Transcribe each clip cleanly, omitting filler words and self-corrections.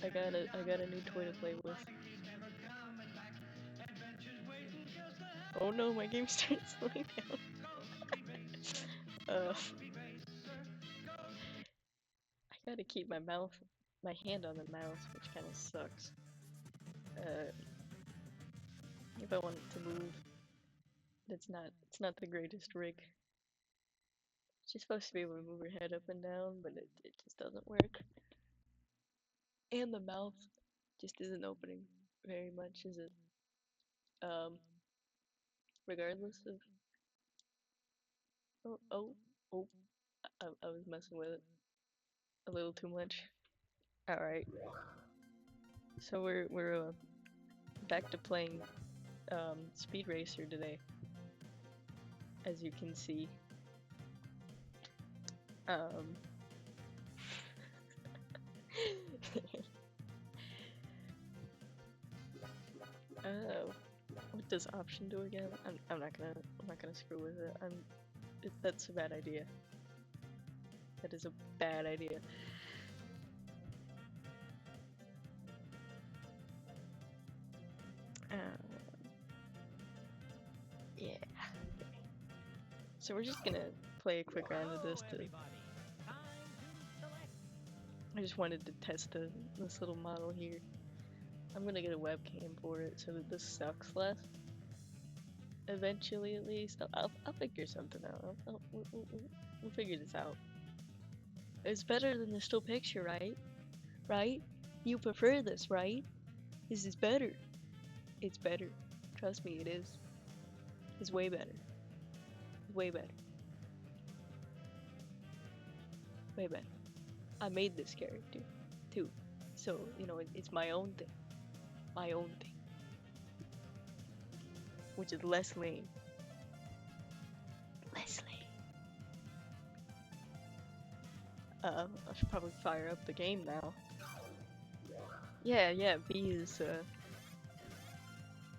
I got a new toy to play with. Oh no, my game started slowing down. uh, I gotta keep my hand on the mouse, which kind of sucks. Uh, if I want it to move, it's not the greatest rig. She's supposed to be able to move her head up and down, but it just doesn't work. And the mouth just isn't opening very much, is it? Um, Regardless of. Oh, oh, oh, I was messing with it a little too much. Alright, so we're back to playing Speed Racer today, as you can see. Um, uh, what does option do again? I'm not gonna screw with it. That's a bad idea. That is a bad idea. Uh, yeah. So we're just gonna play a quick round of this to. I just wanted to test this little model here. I'm gonna get a webcam for it so that this sucks less. Eventually, at least, I'll figure something out. We'll figure this out. It's better than the still picture, right? Right? You prefer this, right? This is better. It's better. Trust me, it is. It's way better. Way better. Way better. I made this character, too. So, you know, it's my own thing. My own thing. Which is less lame. Less lame. I should probably fire up the game now. Yeah, B is,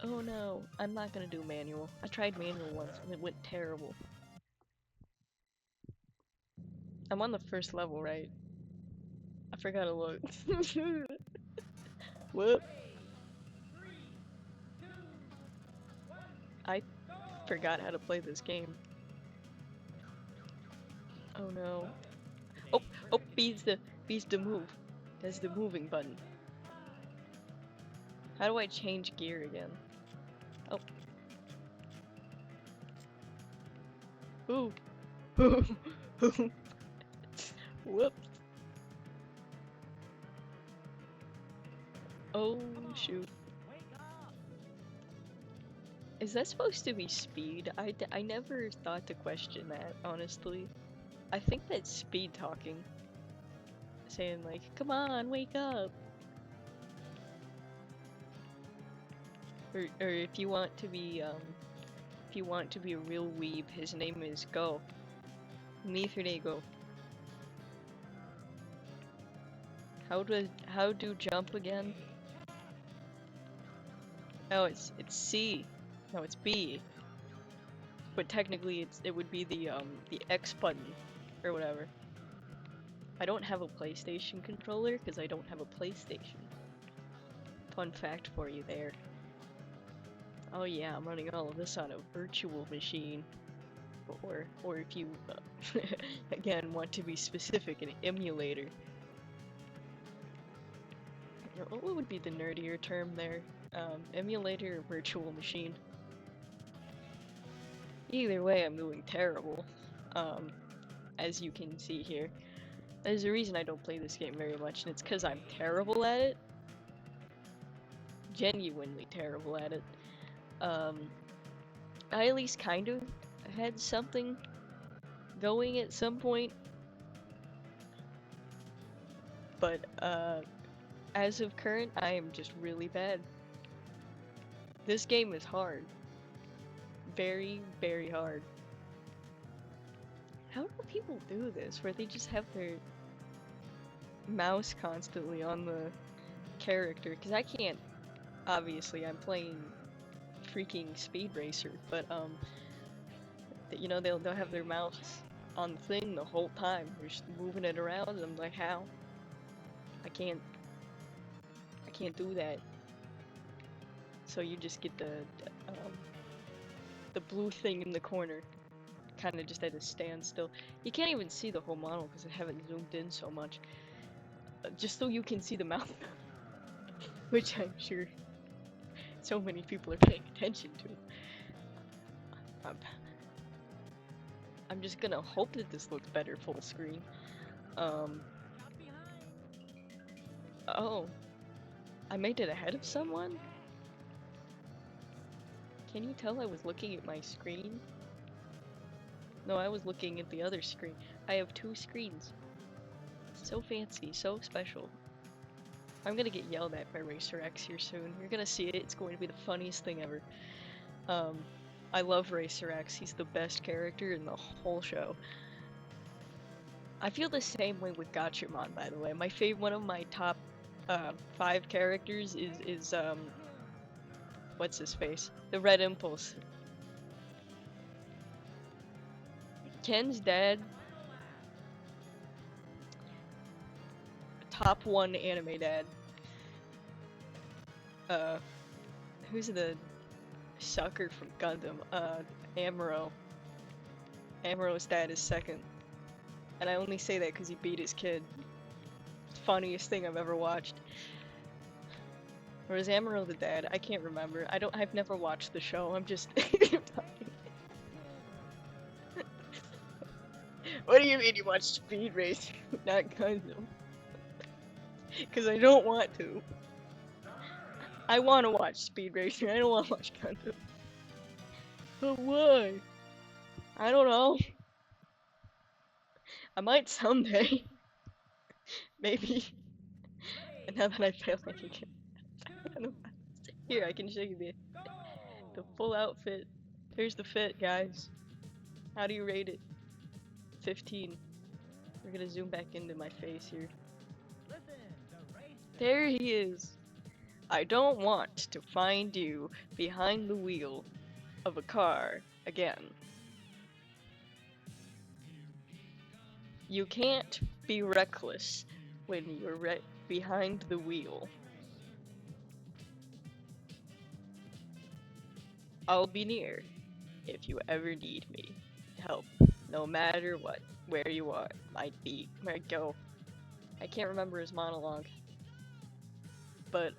Oh no, I'm not gonna do manual. I tried manual once and it went terrible. I'm on the first level, right? I forgot to look. Whoop. I forgot how to play this game. Oh no. Oh, B's the move. That's the moving button. How do I change gear again? Oh. Ooh. Whoops. Oh shoot. Is that supposed to be speed? I never thought to question that, honestly. I think that's speed talking. Saying like, come on, wake up. Or if you want to be a real weeb, his name is Go. Go. How do jump again? No, it's C. No, it's B. But technically it would be the X button or whatever. I don't have a PlayStation controller because I don't have a PlayStation. Fun fact for you there. Oh yeah, I'm running all of this on a virtual machine. Or if you, again, want to be specific, an emulator. What would be the nerdier term there? Emulator or virtual machine? Either way, I'm doing terrible. As you can see here. There's a reason I don't play this game very much, and it's because I'm terrible at it. Genuinely terrible at it. I at least kind of had something going at some point. But, as of current, I am just really bad. This game is hard. Very, very hard. How do people do this, where they just have their mouse constantly on the character? Because I can't, obviously, I'm playing freaking Speed Racer, but, you know, they'll have their mouse on the thing the whole time. They're just moving it around, and I'm like, how? I can't I can't do that. So you just get the blue thing in the corner, kind of just at a standstill. You can't even see the whole model because I haven't zoomed in so much. Just so you can see the mouth, which I'm sure so many people are paying attention to. I'm just gonna hope that this looks better full screen. Oh, I made it ahead of someone? Can you tell I was looking at my screen? No, I was looking at the other screen. I have two screens. So fancy, so special. I'm gonna get yelled at by Racer X here soon. You're gonna see it. It's going to be the funniest thing ever. I love Racer X. He's the best character in the whole show. I feel the same way with Gachimon, by the way. My one of my top 5 characters is what's his face? The Red Impulse. Ken's dad. Top 1 anime dad. Who's the sucker from Gundam? Amuro. Amuro's dad is second. And I only say that because he beat his kid. Funniest thing I've ever watched. Or is Amuro the dad? I can't remember. I've never watched the show. I'm just What do you mean you watch Speed Racer, not Gundam? Because I don't want to. I want to watch Speed Racer. I don't want to watch Gundam. But why? I don't know. I might someday. Maybe. And now that I failed, I can get. Here, I can show you the full outfit. Here's the fit, guys. How do you rate it? 15. We're gonna zoom back into my face here. There he is. I don't want to find you behind the wheel of a car again. You can't be reckless when you're behind the wheel. I'll be near if you ever need me. Help, no matter what, where you are, might be, might go. I can't remember his monologue. But,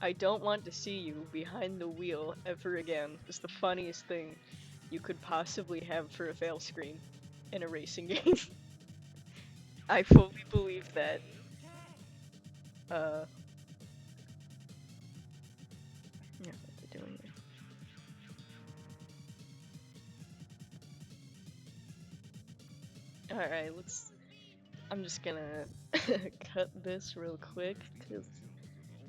I don't want to see you behind the wheel ever again. It's the funniest thing you could possibly have for a fail screen in a racing game. I fully believe that. Yeah, what are we doing here? Alright, I'm just gonna cut this real quick, because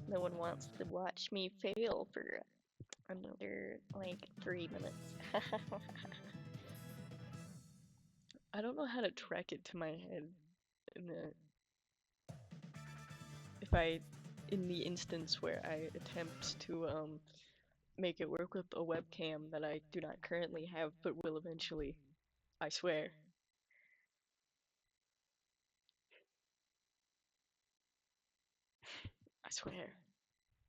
no one wants to watch me fail for another, like, 3 minutes. I don't know how to track it to my head in the instance where I attempt to make it work with a webcam that I do not currently have but will eventually. I swear. I swear.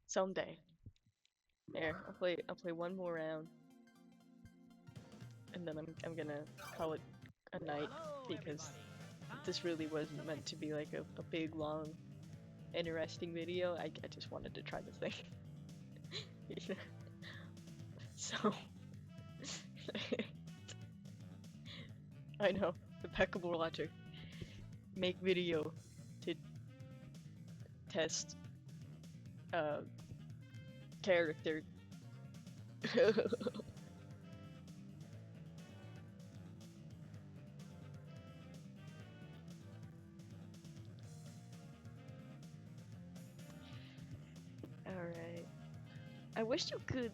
Someday. There, I'll play one more round. And then I'm gonna call it a night, because this really wasn't meant to be like a big, long, interesting video. I just wanted to try the thing. So I know, impeccable logic. Make video to test character. Alright. I wish you could.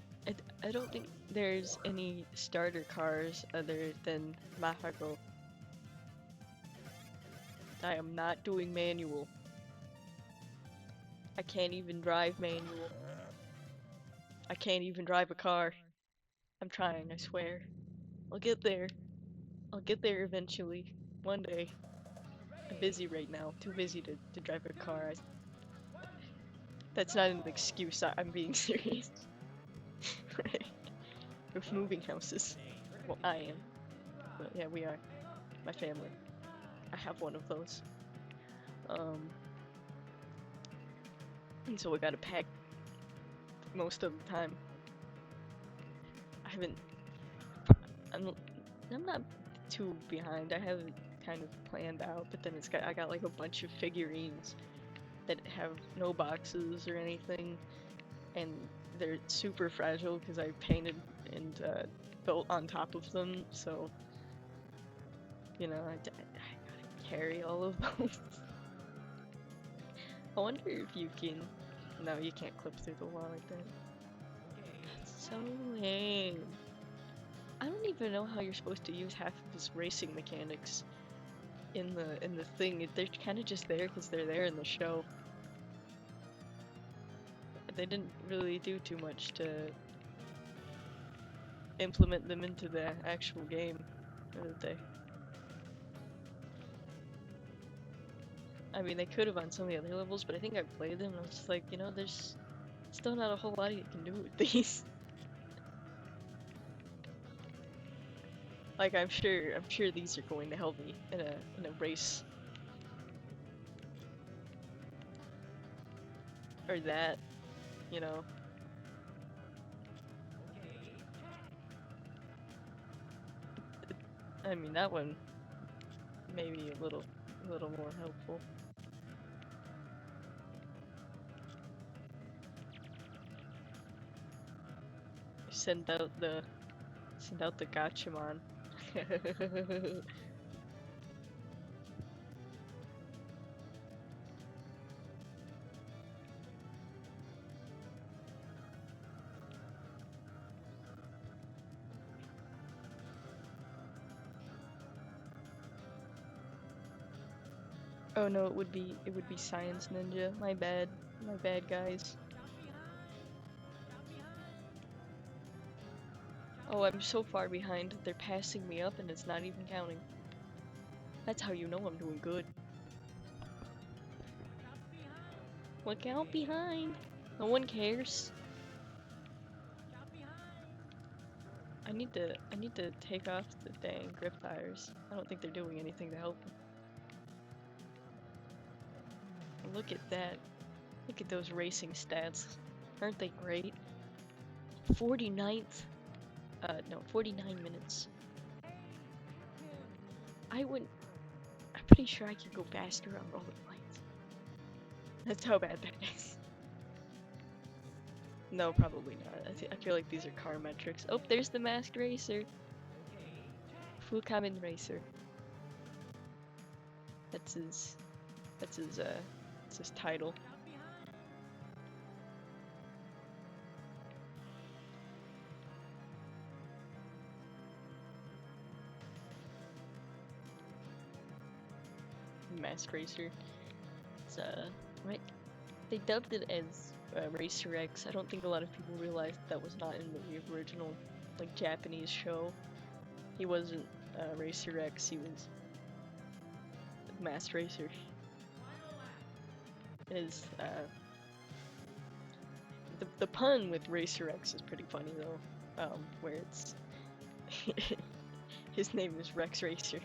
I don't think there's any starter cars other than Mahago. I am not doing manual. I can't even drive manual. I can't even drive a car. I'm trying, I swear. I'll get there. I'll get there eventually. One day. I'm busy right now. Too busy to drive a car. That's not an excuse. I'm being serious. With moving houses. Well, I am. But yeah, we are. My family. I have one of those. And so we gotta pack most of the time. I haven't. I'm not too behind. I have it kind of planned out, but then I got like a bunch of figurines that have no boxes or anything, and they're super fragile because I painted and built on top of them. So, you know, I gotta carry all of those. I wonder if you can. No, you can't clip through the wall like that. That's so lame. I don't even know how you're supposed to use half of his racing mechanics in the thing. They're kind of just there because they're there in the show. They didn't really do too much to implement them into the actual game, did they? I mean, they could have on some of the other levels, but I think I played them and I was just like, you know, there's still not a whole lot you can do with these. Like, I'm sure these are going to help me in a race. Or that, you know. I mean, that one may be a little more helpful. Send out the Gachamon. Oh no, it would be Science Ninja. My bad, guys. Oh, I'm so far behind. They're passing me up, and it's not even counting. That's how you know I'm doing good. Look out behind. No one cares. I need to take off the dang grip tires. I don't think they're doing anything to help me. Look at that. Look at those racing stats. Aren't they great? 49th. No, 49 minutes. I'm pretty sure I can go faster on rollerblades. That's how bad that is. No, probably not. I feel like these are car metrics. Oh, there's the masked racer. Full Kamen Racer. That's his title. Masked Racer. It's right. They dubbed it as Racer X. I don't think a lot of people realized that was not in the original, like, Japanese show. He wasn't Racer X. He was Masked Racer. Is the pun with Racer X is pretty funny though. Where it's his name is Rex Racer.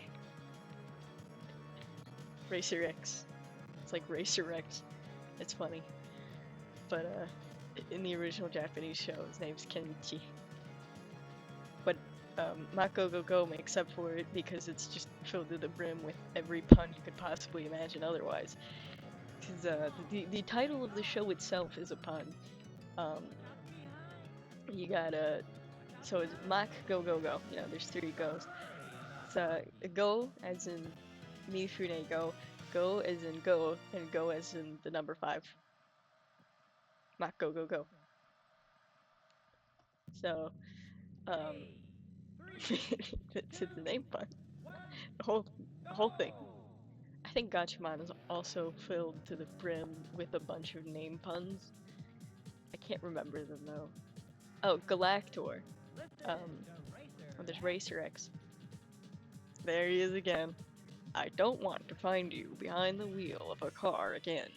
Racer X. It's like Racer X. It's funny. But in the original Japanese show, his name's Kenichi. But Mako Go Go makes up for it because it's just filled to the brim with every pun you could possibly imagine otherwise. Because the title of the show itself is a pun. You got so it's Mach Go Go Go. You know, there's 3 goes. It's go as in Mifune go as in go, and go as in the number 5. Mach Go Go Go. So, it's the name pun. The whole thing. I think Gachamon is also filled to the brim with a bunch of name puns. I can't remember them though. Oh, Galactor. Oh, there's Racer X. There he is again. I don't want to find you behind the wheel of a car again.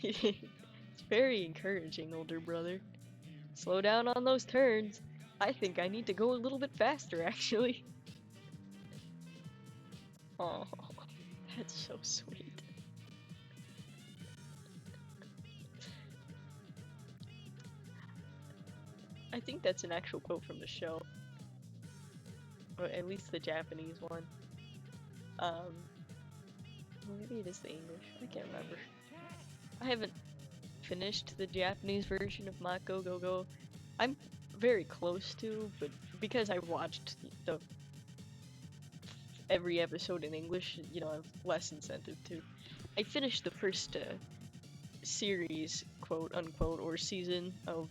It's very encouraging, older brother. Slow down on those turns. I think I need to go a little bit faster, actually. Oh, that's so sweet. I think that's an actual quote from the show, or at least the Japanese one. Um, maybe it is the English. I can't remember. I haven't finished the Japanese version of Mako Go Go. I'm very close to, but because I watched the every episode in English, you know, I have less incentive to. I finished the first series, quote unquote, or season of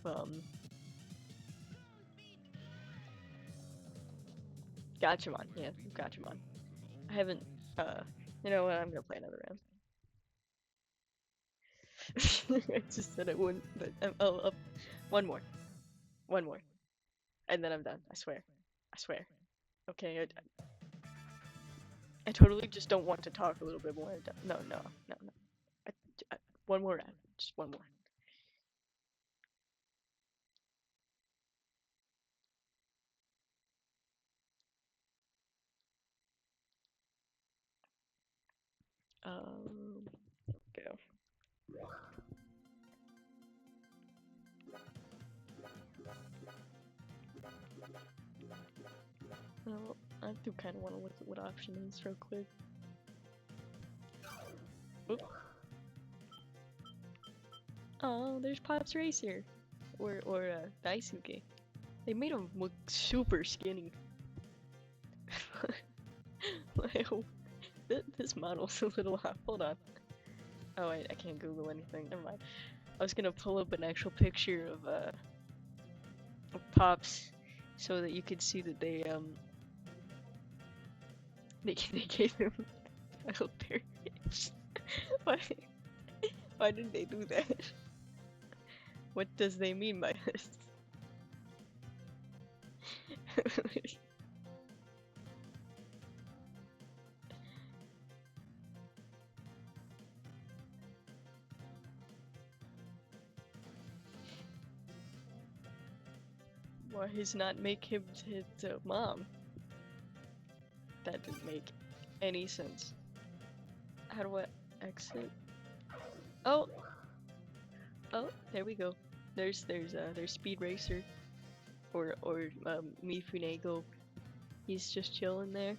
Gatchaman. Yeah, Gatchaman. I haven't. You know what? I'm gonna play another round. I just said I wouldn't, but one more, one more, and then I'm done. I swear. I swear. Okay. I totally just don't want to talk a little bit more. No, no, no, no. I, I, one more round. Just one more. Go. Well, I do kind of want to look at what option is real quick. Oop. Oh, there's Pops Racer, or Daisuke. They made him look super skinny. Like, this model's a little off. Hold on. Oh wait, I can't Google anything. Never mind. I was gonna pull up an actual picture of Pops, so that you could see that they gave him child parentage. Why? Why did they do that? What does they mean by this? Why he's not make him his mom? That didn't make any sense. How do I exit? Oh, oh, there we go. There's Speed Racer, or Mifunego. He's just chilling there.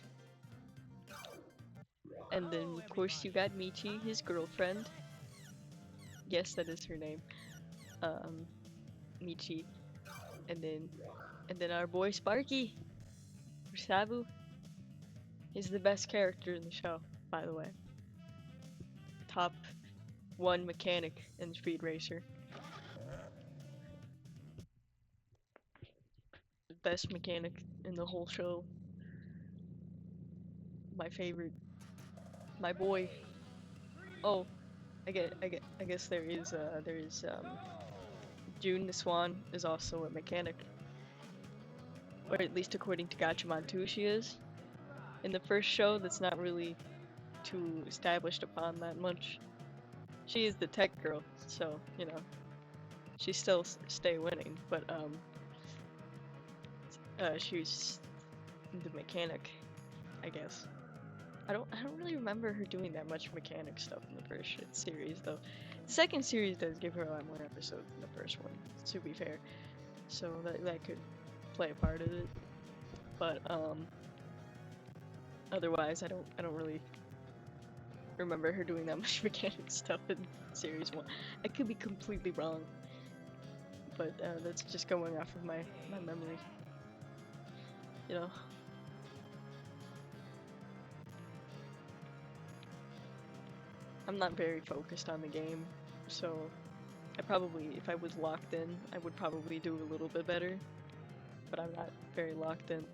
And then of course you got Michi, his girlfriend. Yes, that is her name. Michi, and then our boy Sparky, or Sabu. He's the best character in the show, by the way. Top one mechanic in Speed Racer. The best mechanic in the whole show. My favorite. My boy. Oh, I guess there is June the Swan is also a mechanic. Or at least according to Gatchaman 2 she is. In the first show, that's not really too established upon that much. She is the tech girl, so, you know, she still stay winning, but, she's the mechanic, I guess. I don't really remember her doing that much mechanic stuff in the first series, though. The second series does give her a lot more episodes than the first one, to be fair. So that could play a part of it. But, otherwise, I don't really remember her doing that much mechanic stuff in series 1. I could be completely wrong, but that's just going off of my memory. You know. I'm not very focused on the game, so I probably, if I was locked in, I would probably do a little bit better, but I'm not very locked in.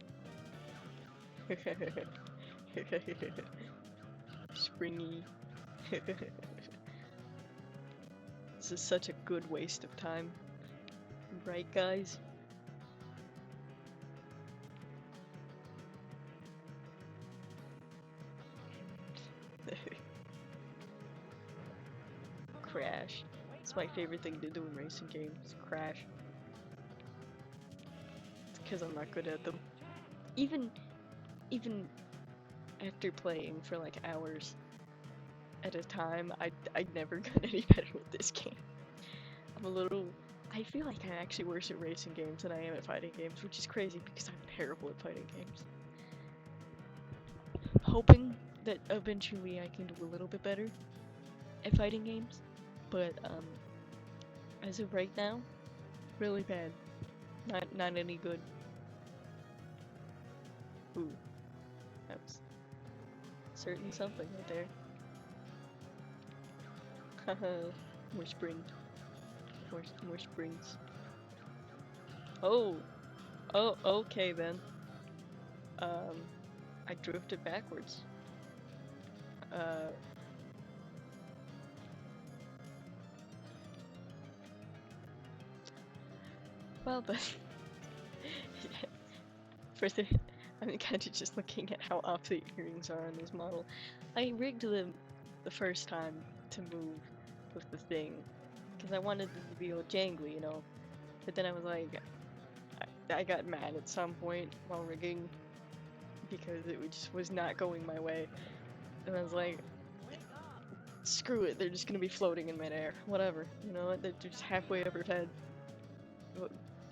Springy. This is such a good waste of time. Right, guys? crash. It's my favorite thing to do in racing games, crash. It's because I'm not good at them. Even after playing for like hours at a time, I'd never got any better with this game. I'm a little. I feel like I'm actually worse at racing games than I am at fighting games, which is crazy because I'm terrible at fighting games. Hoping that eventually I can do a little bit better at fighting games, but as of right now, really bad. Not any good. Ooh, that was certain something right there. Haha, more spring. More springs. Oh, okay then. Um, I drifted backwards. Uh, well then. For the, I'm kind of just looking at how off the earrings are on this model. I rigged them the first time to move with the thing, because I wanted them to be all jangly, you know. But then I was like, I got mad at some point while rigging because it just was not going my way. And I was like, screw it, they're just gonna be floating in midair. Whatever, you know, they're just halfway overhead.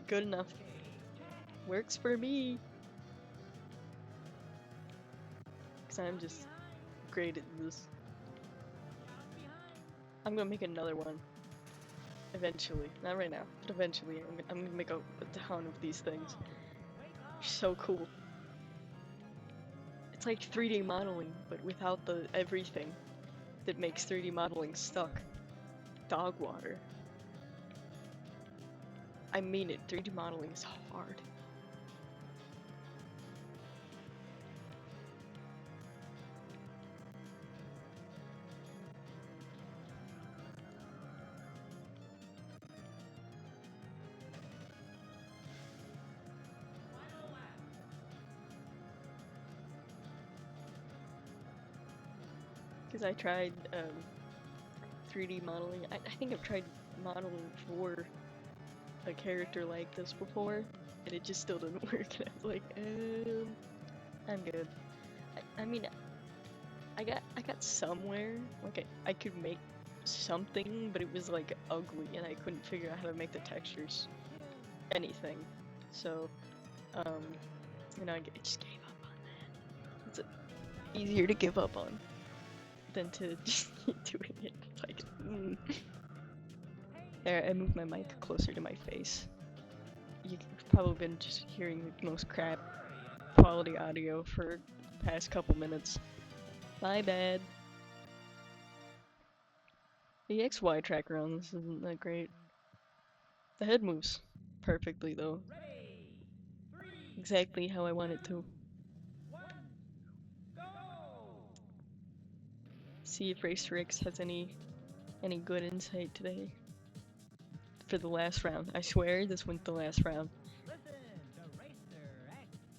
Good enough. Works for me. Because I'm just great at this. I'm gonna make another one. Eventually. Not right now, but eventually. I'm gonna make a ton of these things. So cool. It's like 3D modeling, but without the everything that makes 3D modeling stuck. Dog water. I mean it, 3D modeling is hard. Because I tried 3D modeling. I think I've tried modeling for a character like this before, and it just still didn't work. And I was like, I'm good. I mean, I got somewhere. Like I could make something, but it was like ugly, and I couldn't figure out how to make the textures anything. So, you know, I just gave up on that. It's easier to give up on than to just keep doing it. Like, There, I moved my mic closer to my face. You've probably been just hearing the most crap quality audio for the past couple minutes. My bad. The XY tracker on this isn't that great. The head moves perfectly though. Exactly how I want it to. See if Racer X has any good insight today for the last round. I swear this went the last round.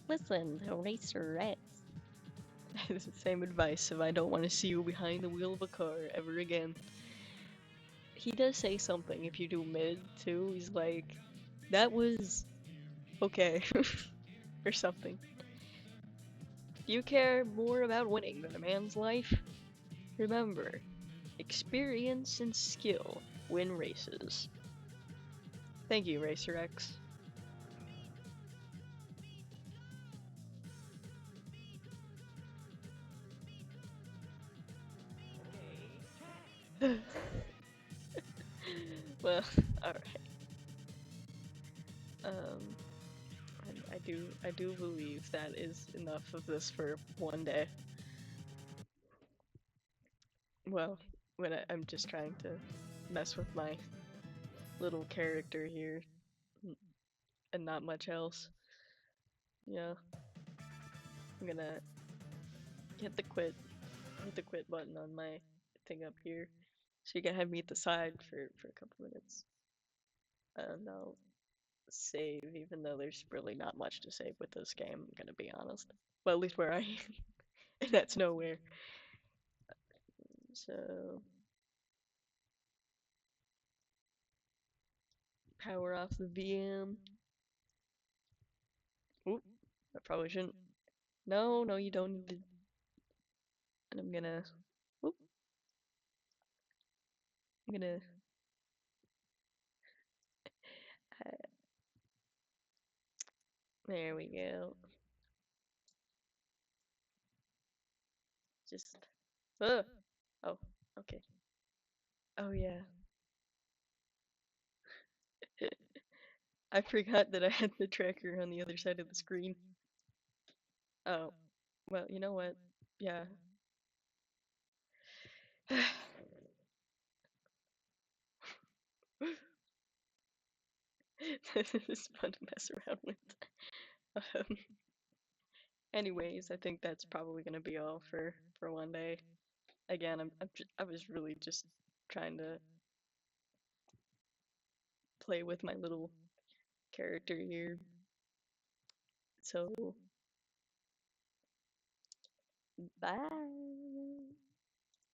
Listen to Racer X. It's the same advice if I don't want to see you behind the wheel of a car ever again. He does say something if you do mid too. He's like, that was okay. Or something. Do you care more about winning than a man's life? Remember, experience and skill win races. Thank you, Racer X. Well, alright. I do believe that is enough of this for one day. Well, I'm just trying to mess with my little character here, and not much else. Yeah, I'm gonna hit the quit button on my thing up here, so you can have me at the side for a couple minutes, and I'll save, even though there's really not much to save with this game. I'm gonna be honest. Well, at least where I am, and that's nowhere. So Power off the VM. Oop, I probably shouldn't. No, no, you don't need to. And I'm gonna. Oop, I'm gonna. Uh, there we go. Just. Oh, okay. Oh yeah. I forgot that I had the tracker on the other side of the screen. Oh, well, you know what? Yeah. This is fun to mess around with. Um, anyways, I think that's probably gonna be all for one day. Again, I was really just trying to play with my little character here. So, bye.